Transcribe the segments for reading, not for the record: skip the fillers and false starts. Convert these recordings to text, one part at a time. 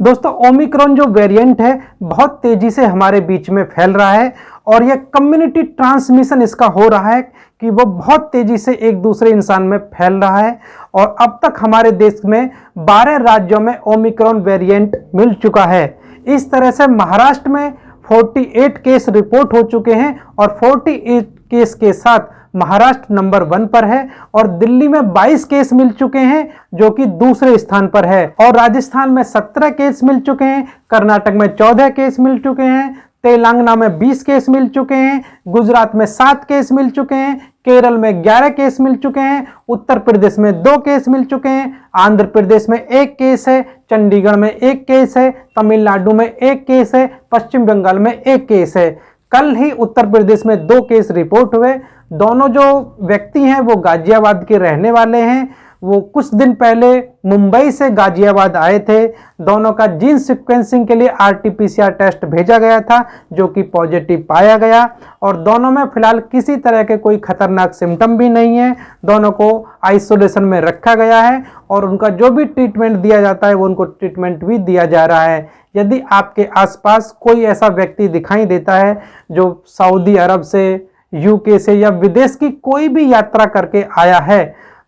दोस्तों ओमिक्रॉन जो वेरिएंट है बहुत तेजी से हमारे बीच में फैल रहा है और यह कम्युनिटी ट्रांसमिशन इसका हो रहा है कि वो बहुत तेजी से एक दूसरे इंसान में फैल रहा है। और अब तक हमारे देश में 12 राज्यों में ओमिक्रॉन वेरिएंट मिल चुका है। इस तरह से महाराष्ट्र में 48 केस रिपोर्ट हो चुके हैं और 48 केस के साथ महाराष्ट्र नंबर 1 पर है और दिल्ली में 22 केस मिल चुके हैं जो कि दूसरे स्थान पर है। और राजस्थान में 17 केस मिल चुके हैं, कर्नाटक में 14 केस मिल चुके हैं, तेलंगाना में 20 केस मिल चुके हैं, गुजरात में 7 केस मिल चुके हैं, केरल में 11 केस मिल चुके हैं, उत्तर प्रदेश में 2 केस मिल चुके हैं, आंध्र प्रदेश में 1 केस है, चंडीगढ़ में 1 केस है, तमिलनाडु में 1 केस है, पश्चिम बंगाल में 1 केस है। कल ही उत्तर प्रदेश में 2 केस रिपोर्ट हुए। दोनों जो व्यक्ति हैं वो गाजियाबाद के रहने वाले हैं। वो कुछ दिन पहले मुंबई से गाजियाबाद आए थे। दोनों का जीन सीक्वेंसिंग के लिए आरटीपीसीआर टेस्ट भेजा गया था जो कि पॉजिटिव पाया गया और दोनों में फिलहाल किसी तरह के कोई खतरनाक सिम्टम भी नहीं है। दोनों को आइसोलेशन में रखा गया है और उनका जो भी ट्रीटमेंट दिया जाता है वो उनको ट्रीटमेंट भी दिया जा रहा है। यदि आपके आसपास कोई ऐसा व्यक्ति दिखाई देता है जो सऊदी अरब से, यूके से या विदेश की कोई भी यात्रा करके आया है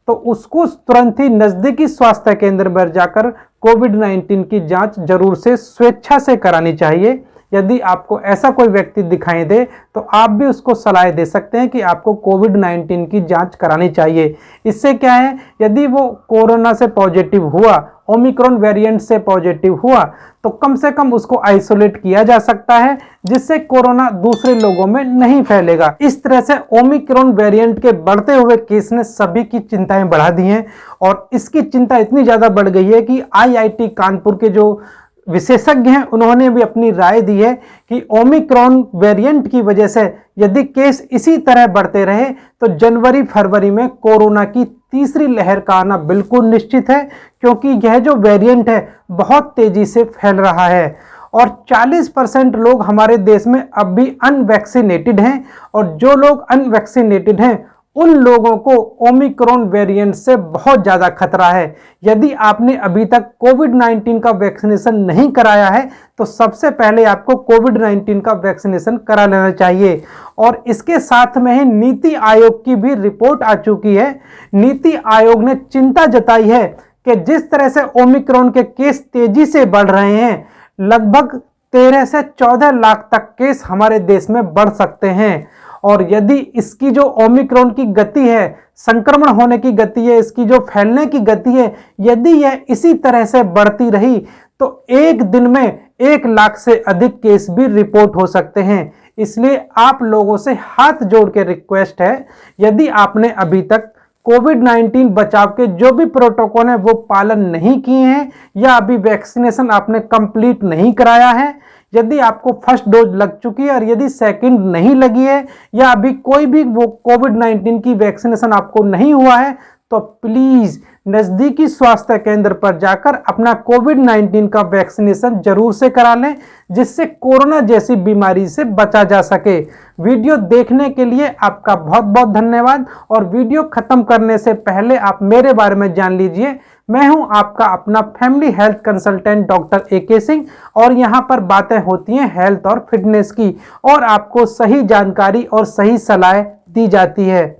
तो उसको तुरंत ही नजदीकी स्वास्थ्य केंद्र पर जाकर कोविड-19 की जांच जरूर से स्वेच्छा से करानी चाहिए। यदि आपको ऐसा कोई व्यक्ति दिखाई दे तो आप भी उसको सलाह दे सकते हैं कि आपको कोविड-19 की जांच करानी चाहिए। इससे क्या है, यदि वो कोरोना से पॉजिटिव हुआ, ओमिक्रॉन वेरिएंट से पॉजिटिव हुआ तो कम से कम उसको आइसोलेट किया जा सकता है जिससे कोरोना दूसरे लोगों में नहीं फैलेगा। इस तरह से ओमिक्रॉन वेरिएंट के बढ़ते हुए केस ने सभी की चिंताएं बढ़ा दी हैं और इसकी चिंता इतनी ज्यादा बढ़ गई है कि आईआईटी कानपुर के जो विशेषज्ञ हैं उन्होंने भी अपनी राय दी है कि ओमिक्रॉन वेरिएंट की वजह से यदि केस इसी तरह बढ़ते रहे तो जनवरी फरवरी में कोरोना की तीसरी लहर का आना बिल्कुल निश्चित है, क्योंकि यह जो वेरिएंट है बहुत तेजी से फैल रहा है और 40% लोग हमारे देश में अब भी अनवैक्सीनेटेड हैं और जो लोग अनवैक्सीनेटेड हैं उन लोगों को ओमिक्रॉन वेरिएंट से बहुत ज़्यादा खतरा है। यदि आपने अभी तक कोविड-19 का वैक्सीनेशन नहीं कराया है तो सबसे पहले आपको कोविड-19 का वैक्सीनेशन करा लेना चाहिए। और इसके साथ में ही नीति आयोग की भी रिपोर्ट आ चुकी है। नीति आयोग ने चिंता जताई है कि जिस तरह से ओमिक्रॉन के केस तेजी से बढ़ रहे हैं, लगभग 13 से 14 लाख तक केस हमारे देश में बढ़ सकते हैं और यदि इसकी जो ओमिक्रॉन की गति है, संक्रमण होने की गति है, इसकी जो फैलने की गति है, यदि यह इसी तरह से बढ़ती रही तो एक दिन में 1 लाख से अधिक केस भी रिपोर्ट हो सकते हैं। इसलिए आप लोगों से हाथ जोड़ के रिक्वेस्ट है, यदि आपने अभी तक कोविड-19 बचाव के जो भी प्रोटोकॉल है वो पालन नहीं किए हैं या अभी वैक्सीनेशन आपने कंप्लीट नहीं कराया है, यदि आपको फर्स्ट डोज लग चुकी है और यदि सेकंड नहीं लगी है या अभी कोई भी वो कोविड-19 की वैक्सीनेशन आपको नहीं हुआ है तो प्लीज नजदीकी स्वास्थ्य केंद्र पर जाकर अपना कोविड-19 का वैक्सीनेशन जरूर से करा लें जिससे कोरोना जैसी बीमारी से बचा जा सके। वीडियो देखने के लिए आपका बहुत बहुत धन्यवाद और वीडियो खत्म करने से पहले आप मेरे बारे में जान लीजिए। मैं हूं आपका अपना family health consultant doctor AK Singh और यहां पर बातें होती हैं हेल्थ और फिटनेस की और आपको सही जानकारी और सही सलाह दी जाती है।